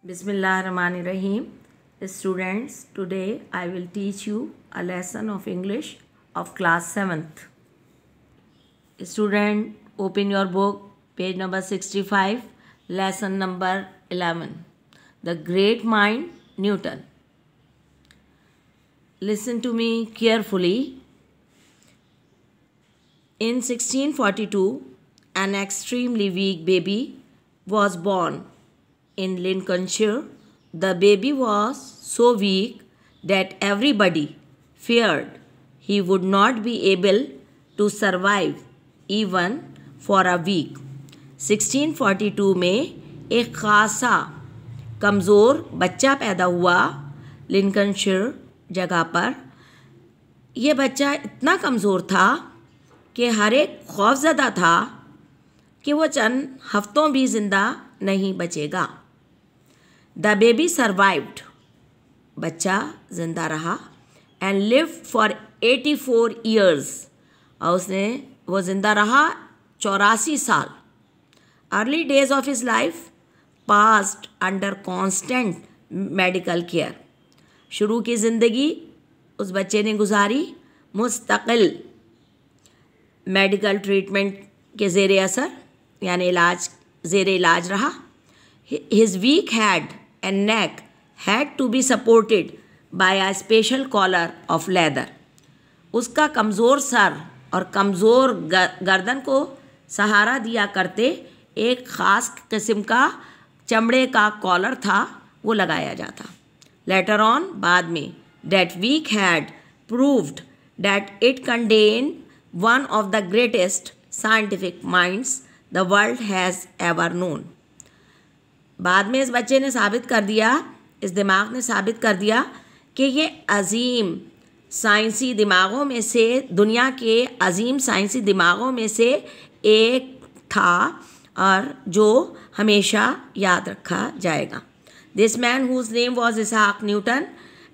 Bismillahirrahmanirrahim. Students, today I will teach you a lesson of English of class 7th. Student, open your book, page number 65, lesson number 11. The great mind Newton. Listen to me carefully. In 1642, an extremely weak baby was born in Lincolnshire. The baby was so weak that everybody feared he would not be able to survive even for a week. 1642 में एक खासा कमज़ोर बच्चा पैदा हुआ Lincolnshire जगह पर. यह बच्चा इतना कमज़ोर था कि हर एक खौफज़दा था कि वो चंद हफ्तों भी ज़िंदा नहीं बचेगा. द बेबी सर्वाइव्ड, बच्चा ज़िंदा रहा, एंड लिव्ड फॉर 84 ईयर्स, और वो ज़िंदा रहा 84 साल. Early days of his life passed under constant medical care. शुरू की ज़िंदगी उस बच्चे ने गुजारी मुस्तकिल मेडिकल ट्रीटमेंट के ज़ेर असर, यानी ज़ेर इलाज रहा. His weak head and neck had to be supported by a special collar of leather. उसका कमज़ोर सर और कमज़ोर गर्दन को सहारा दिया करते एक ख़ास किस्म का चमड़े का कॉलर था, वो लगाया जाता. Later on, बाद में, that weak head proved that it contained one of the greatest scientific minds the world has ever known. बाद में इस बच्चे ने साबित कर दिया, इस दिमाग ने साबित कर दिया कि ये अजीम साइंसी दिमागों में से, दुनिया के अजीम साइंसी दिमागों में से एक था और जो हमेशा याद रखा जाएगा. This man whose name was Isaac Newton,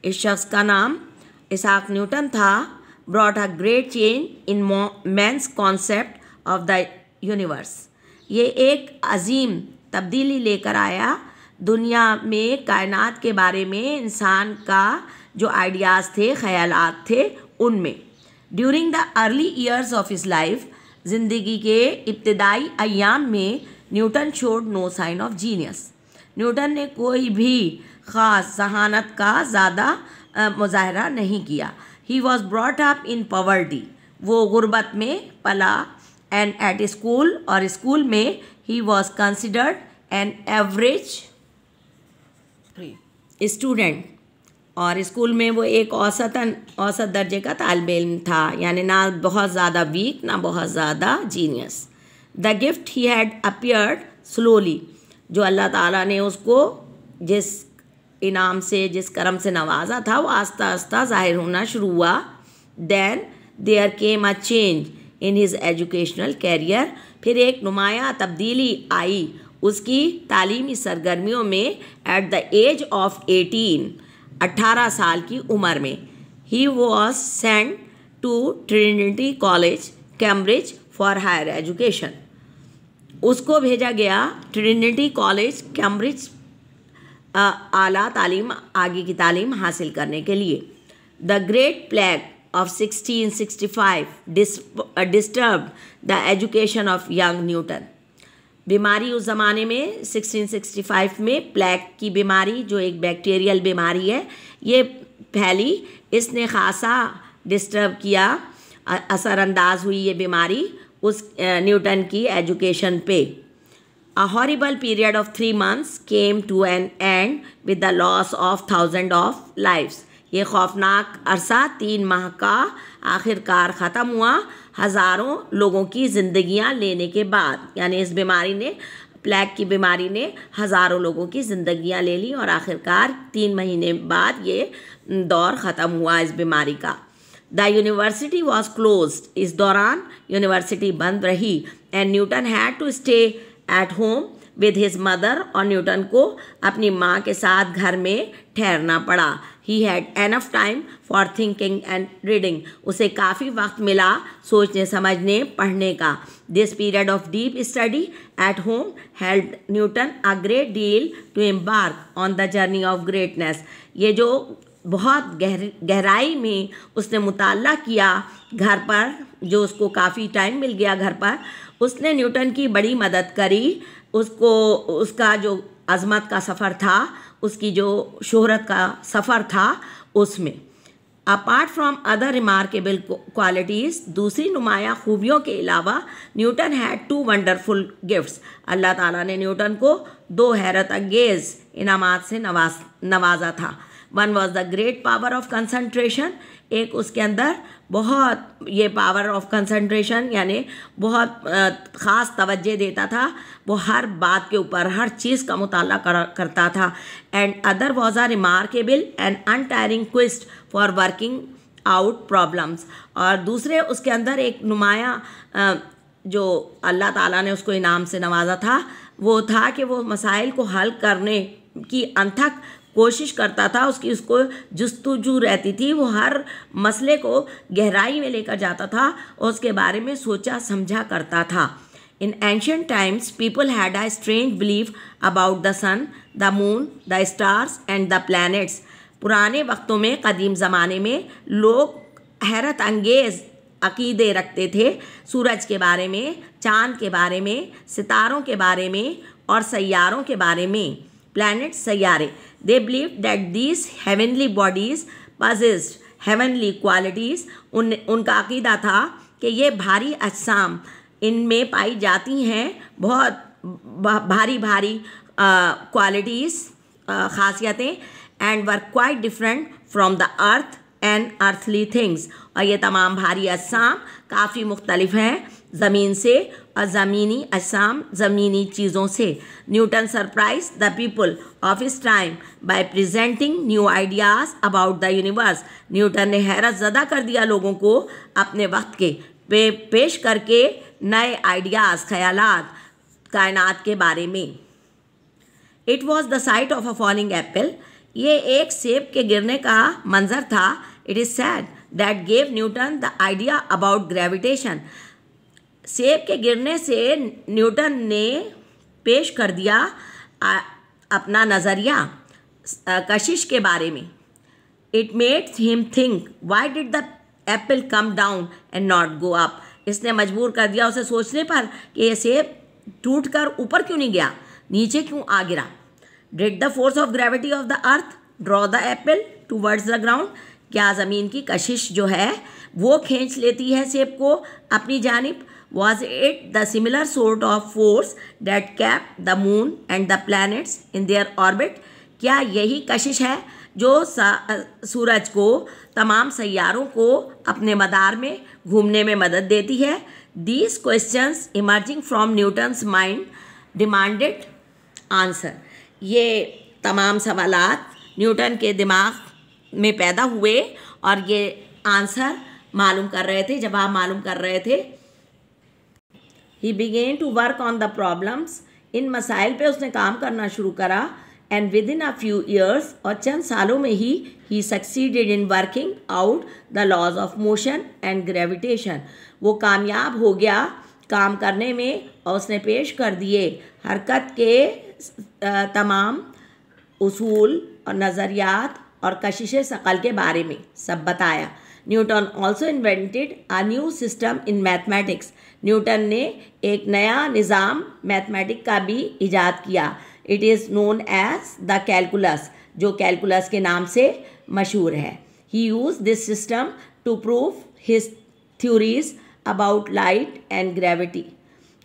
इस शख्स का नाम इसाक न्यूटन था. Brought a great change in man's concept of the universe. ये एक अजीम तब्दीली लेकर आया दुनिया में, कायनात के बारे में इंसान का जो आइडियाज़ थे, ख़यालात थे, उनमें. During the early years of his life, ज़िंदगी के इब्तदाई अय्याम में, Newton showed no sign of genius. Newton ने कोई भी ख़ास जहानत का ज़्यादा मुजाहरा नहीं किया. He was brought up in poverty, वो गुर्बत में पला. एंड एट स्कूल, और स्कूल में he was considered an average student, और स्कूल में वो एक औसत दर्जे का तालिब इल्म था, यानी ना बहुत ज़्यादा वीक ना बहुत ज़्यादा genius. The gift he had appeared slowly, जो अल्लाह ताला ने उसको जिस इनाम से, जिस करम से नवाजा था, वो आस्ता आस्ता ज़ाहिर होना शुरू हुआ. Then there came a change in his educational career, फिर एक नुमाया तब्दीली आई उसकी तालीमी सरगर्मियों में. एट द एज ऑफ 18 साल की उम्र में, he was sent to Trinity College Cambridge for higher education. उसको भेजा गया ट्रिनिटी कॉलेज कैम्ब्रिज आला तालीम, आगे की तालीम हासिल करने के लिए. The great plague of 1665 disturbed the education of young Newton. बीमारी उस ज़माने में 1665 में प्लेग की बीमारी, जो एक बैक्टीरियल बीमारी है, ये फैली. इसने खासा डिस्टर्ब किया, असरअंदाज हुई ये बीमारी उस न्यूटन की एजुकेशन पे. A horrible period of 3 months came to an end with the loss of thousands of lives. ये खौफनाक अरसा 3 माह का आखिरकार ख़त्म हुआ हज़ारों लोगों की ज़िंदगियां लेने के बाद. यानी इस बीमारी ने, प्लेग की बीमारी ने हज़ारों लोगों की ज़िंदगियां ले ली, और आखिरकार 3 महीने बाद ये दौर ख़त्म हुआ इस बीमारी का. द यूनिवर्सिटी वॉज क्लोज्ड, इस दौरान यूनिवर्सिटी बंद रही. And Newton had to stay at home with his mother, और न्यूटन को अपनी माँ के साथ घर में ठहरना पड़ा। He had enough time for thinking and reading, उसे काफ़ी वक्त मिला सोचने समझने पढ़ने का। This period of deep study at home held Newton a great deal to embark on the journey of greatness. ये जो बहुत गहराई में उसने मुताला किया घर पर, जो उसको काफ़ी टाइम मिल गया घर पर, उसने न्यूटन की बड़ी मदद करी। उसको उसका जो अज़मत का सफ़र था, उसकी जो शोहरत का सफ़र था, उसमें apart from other remarkable qualities, दूसरी नुमाया खूबियों के अलावा न्यूटन हैड 2 वंडरफुल गिफ्ट्स। अल्लाह ताला ने न्यूटन को 2 हैरत अंगेज़ इनामात से नवाजा था। One was the great power of concentration, एक उसके अंदर बहुत ये पावर ऑफ कंसंट्रेशन यानी बहुत ख़ास तवज्जो देता था, वो हर बात के ऊपर हर चीज़ का मुताला करता था। And other was a remarkable and untiring quest for working out problems, और दूसरे उसके अंदर एक नुमाया जो अल्लाह ताला ने उसको इनाम से नवाजा था, वो था कि वो मसाइल को हल करने की अनथक कोशिश करता था। उसको जुस्तजू रहती थी, वो हर मसले को गहराई में लेकर जाता था और उसके बारे में सोचा समझा करता था। In ancient times people had a strange belief about the sun, the moon, the stars and the planets. पुराने वक्तों में, कदीम ज़माने में लोग हैरत अंगेज़ अकीदे रखते थे सूरज के बारे में, चाँद के बारे में, सितारों के बारे में और सैयारों के बारे में। Planet, सैयारे। They believed that these heavenly bodies possessed heavenly qualities. उनका अकीदा था कि ये भारी अजसाम इनमें पाई जाती हैं बहुत भारी भारी क्वालिटीज़, ख़ासियतें, and were quite different from the earth and earthly things. और ये तमाम भारी अजसाम काफ़ी मुख्तलिफ हैं ज़मीन से, और ज़मीनी अजसाम ज़मीनी चीज़ों से। Newton surprise the people of his time bye presenting new ideas about the universe. Newton ने हैरत ज़दा कर दिया लोगों को अपने वक्त के पेश करके नए आइडियाज़, ख्यालात कायनात के बारे में। It was the site of a falling Apple, ये एक सेब के गिरने का मंजर था। It is sad that gave Newton the idea about gravitation. सेब के गिरने से न्यूटन ने पेश कर दिया अपना नज़रिया कशिश के बारे में। It made him think why did the Apple come down and not go up. इसने मजबूर कर दिया उसे सोचने पर कि ये सेब टूट कर ऊपर क्यों नहीं गया, नीचे क्यों आ गिरा। Did the force of gravity of the earth draw the Apple towards the ground. क्या ज़मीन की कशिश जो है वो खींच लेती है सेब को अपनी जानिब। Was it the similar sort of force that kept the moon and the planets in their orbit? क्या यही कशिश है जो सूरज को, तमाम सैयारों को अपने मदार में घूमने में मदद देती है। These questions emerging from Newton's mind demanded answer. ये तमाम सवालात न्यूटन के दिमाग में पैदा हुए और ये आंसर मालूम कर रहे थे, जवाब मालूम कर रहे थे। He began to work on the problems. इन मसाइल पे उसने काम करना शुरू करा। And within a few years, और चंद सालों में ही he succeeded in working out the laws of motion and gravitation. वो कामयाब हो गया काम करने में और उसने पेश कर दिए हरकत के तमाम उसूल और नज़रियात और कशिश शकल के बारे में सब बताया। Newton also invented a new system in mathematics. Newton ने एक नया निज़ाम मैथमेटिक का भी ईजाद किया। It is known as the calculus, जो कैलकुलस के नाम से मशहूर है। He use this system to prove his theories about light and gravity.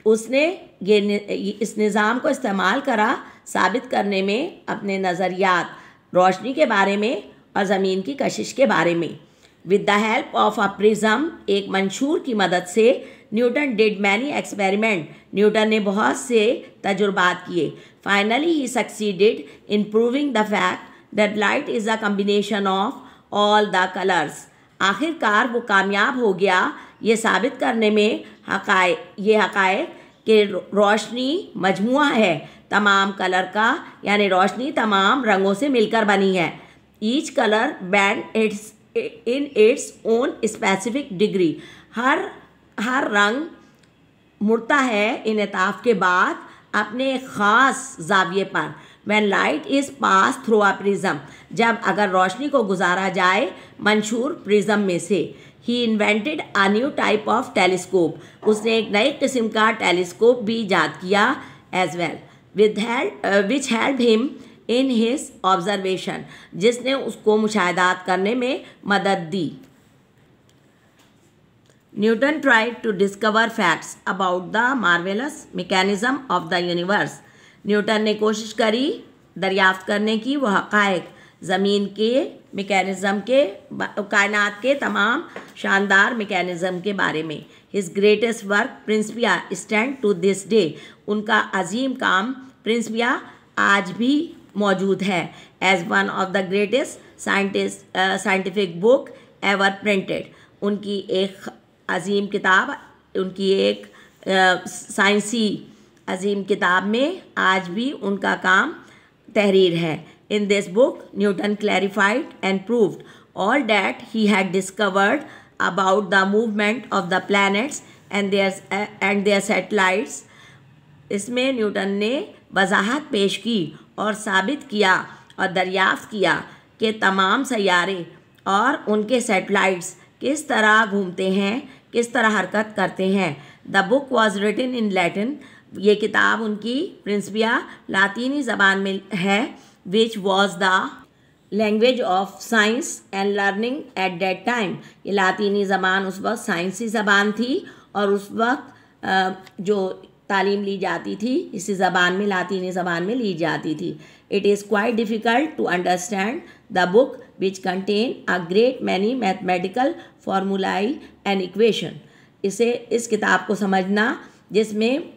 उसने इस निज़ाम को इस्तेमाल करा साबित करने में अपने नज़रियात रोशनी के बारे में और ज़मीन की कशिश के बारे में। With the help of a prism, एक मंशूर की मदद से, Newton did many experiment. Newton ने बहुत से तजुर्बात किए। Finally he succeeded in proving the fact that light is a combination of all the colours. आखिरकार वो कामयाब हो गया ये साबित करने में ये हक़ाइक़ कि रोशनी मजमुआ है तमाम कलर का यानी रोशनी तमाम रंगों से मिलकर बनी है। Each colour band it's in its own specific degree, हर रंग मुड़ता है इनताफ के बाद अपने ख़ास जाविये पर। When light is passed through a prism, जब अगर रोशनी को गुजारा जाए मंशूर प्रिज्म में से। He invented a new type of telescope, उसने एक नई किस्म का टेलीस्कोप भी ईजाद किया as well, which helped him in his observation, जिसने उसको मुशाहिदात करने में मदद दी। Newton tried to discover facts about the marvelous mechanism of the universe. Newton ने कोशिश करी दरियाफ्त करने की वो हक़ाइक़ ज़मीन के मेकैनिज़म के कायनात के तमाम शानदार मेकैनिज़म के बारे में। His greatest work Principia stand to this day, उनका अजीम काम प्रिंसिपिया आज भी मौजूद है as one of the greatest scientific book ever printed. उनकी एक अजीम किताब, उनकी एक साइंसी अजीम किताब में आज भी उनका काम तहरीर है। In this book Newton clarified and proved all that he had discovered about the movement of the planets and their satellites. इसमें न्यूटन ने वजाहत पेश की और साबित किया और दरियाफ्त किया कि तमाम सैयारे और उनके सैटेलाइट्स किस तरह घूमते हैं, किस तरह हरकत करते हैं। The book was written in Latin, ये किताब उनकी प्रिंसिपिया लातीनी ज़बान में है, which was the language of science and learning at that time. ये लातीनी ज़बान उस वक्त साइंसी ज़बान थी और उस वक्त जो तालीम ली जाती थी इसी ज़बान में, लातीनी ज़बान में ली जाती थी। It is quite difficult to understand the book which contain a great many mathematical formulae and equation. इस किताब को समझना जिसमें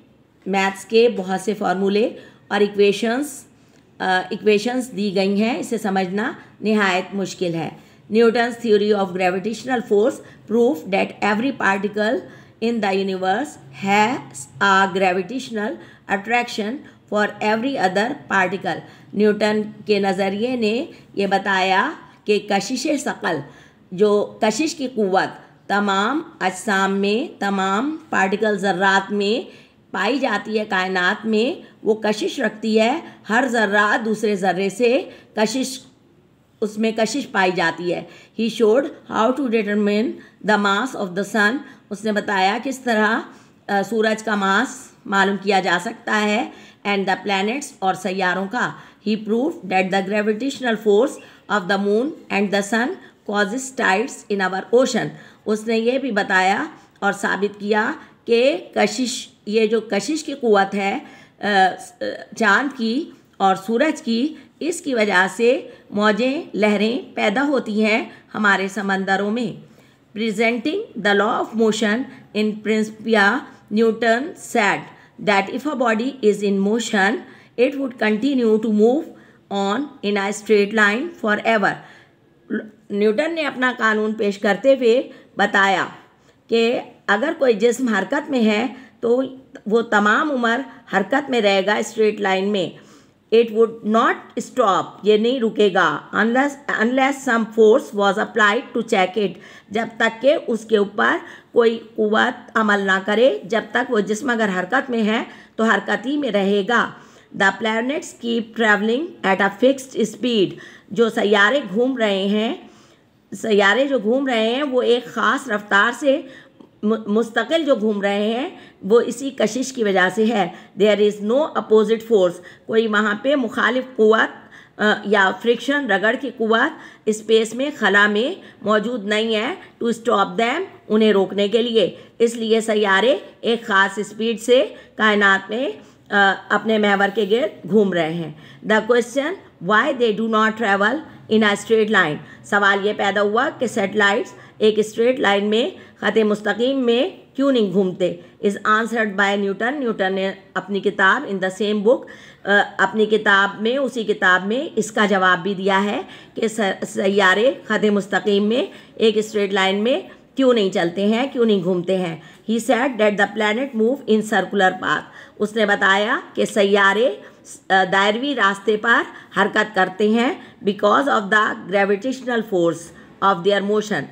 मैथ्स के बहुत से फार्मूले और इक्वेशंस दी गई हैं, इसे समझना निहायत मुश्किल है। Newton's theory of gravitational force proof that every particle in the universe has a gravitational attraction for every other particle. Newton के नज़रिए ने ये बताया कि कशिश सकल, जो कशिश की क़ुव्वत तमाम अजसाम में, तमाम पार्टिकल ज़र्रात में पाई जाती है कायनात में, वो कशिश रखती है। हर ज़र्रा दूसरे ज़र्रे से उसमें कशिश पाई जाती है। He showed how to determine the mass of the sun, उसने बताया किस तरह सूरज का मास मालूम किया जा सकता है, एंड द प्लैनेट्स और सैयारों का। He prove that the gravitational force of the moon and the sun causes tides in our ocean, उसने ये भी बताया और साबित किया कि ये जो कशिश की क़ुव्वत है चाँद की और सूरज की, इसकी वजह से मौजें, लहरें पैदा होती हैं हमारे समंदरों में। Presenting the law of motion in Principia, Newton said that if a body is in motion it would continue to move on in a straight line for ever. Newton ने अपना कानून पेश करते हुए बताया कि अगर कोई जिस्म हरकत में है तो वो तमाम उम्र हरकत में रहेगा स्ट्रेट लाइन में। It would not stop, ये नहीं रुकेगा, unless some force was applied to check it, जब तक कि उसके ऊपर कोई क़ुव्वत अमल ना करे, जब तक वो जिस्म अगर हरकत में है तो हरकत ही में रहेगा। The planets keep traveling at a fixed speed, जो सैयारे जो घूम रहे हैं वो एक ख़ास रफ्तार से मुस्तकिल जो घूम रहे हैं वो इसी कशिश की वजह से है। There is no opposite force, कोई वहाँ पे मुखालिफ क़ुव्वत या फ्रिक्शन, रगड़ की क़ुव्वत स्पेस में, खला में मौजूद नहीं है टू स्टॉप दैम, उन्हें रोकने के लिए। इसलिए सैयारे एक ख़ास स्पीड से कायनात में अपने महवर के गिर्द घूम रहे हैं। The question why they do not travel in a straight line, सवाल ये पैदा हुआ कि सैटेलाइट्स एक स्ट्रेट लाइन में ख़त मुस्तकीम में क्यों नहीं घूमते। Is answered bye Newton, Newton ने अपनी किताब इन द सेम बुक, अपनी किताब में, उसी किताब में इसका जवाब भी दिया है कि सैयारे ख़त मुस्तकीम में एक स्ट्रेट लाइन में क्यों नहीं चलते हैं, क्यों नहीं घूमते हैं। He said that the planet move in circular path, उसने बताया कि सैयारे दायरवी रास्ते पर हरकत करते हैं because of the gravitational force of their motion.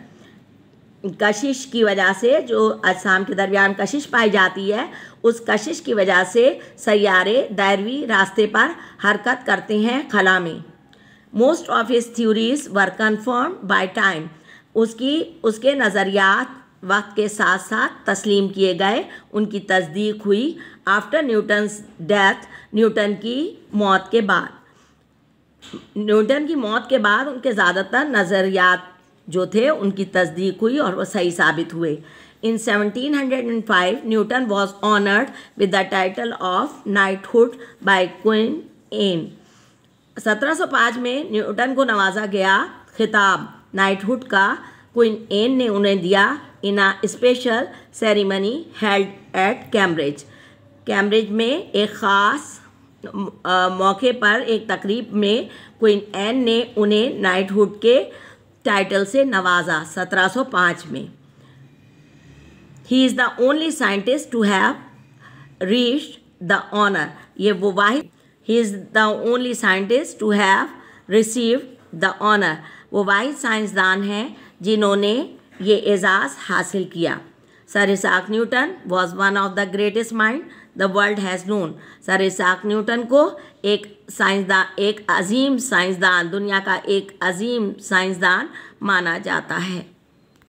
कशिश की वजह से, जो अजसाम के दरमियान कशिश पाई जाती है, उस कशिश की वजह से सैयारे दायरवी रास्ते पर हरकत करते हैं खला में। Most of his theories were confirm by time. उसके नज़रियात वक्त के साथ साथ तस्लीम किए गए, उनकी तस्दीक हुई। आफ्टर न्यूटन्स डेथ, न्यूटन की मौत के बाद उनके ज़्यादातर नज़रियात जो थे उनकी तस्दीक हुई और वो सही साबित हुए। In 1705 Newton was honoured with the title of knighthood by Queen Anne. 1705 में न्यूटन को नवाजा गया खिताब नाइटहुड का क्वीन एन ने उन्हें दिया in a special ceremony held at Cambridge में एक ख़ास मौके पर एक तकरीब में क्वीन एन ने उन्हें नाइटहुड के टाइटल से नवाजा 1705 में। He is the only scientist to have reached the honour. ये वो वाहिद he is the only scientist to have received the honour. वो वाहिद साइंसदान हैं जिन्होंने ये एजाज़ हासिल किया। Sir Isaac Newton was one of the greatest mind the world has known. Sir Isaac Newton को एक अजीम साइंसदान, दुनिया का एक अजीम साइंसदान माना जाता है।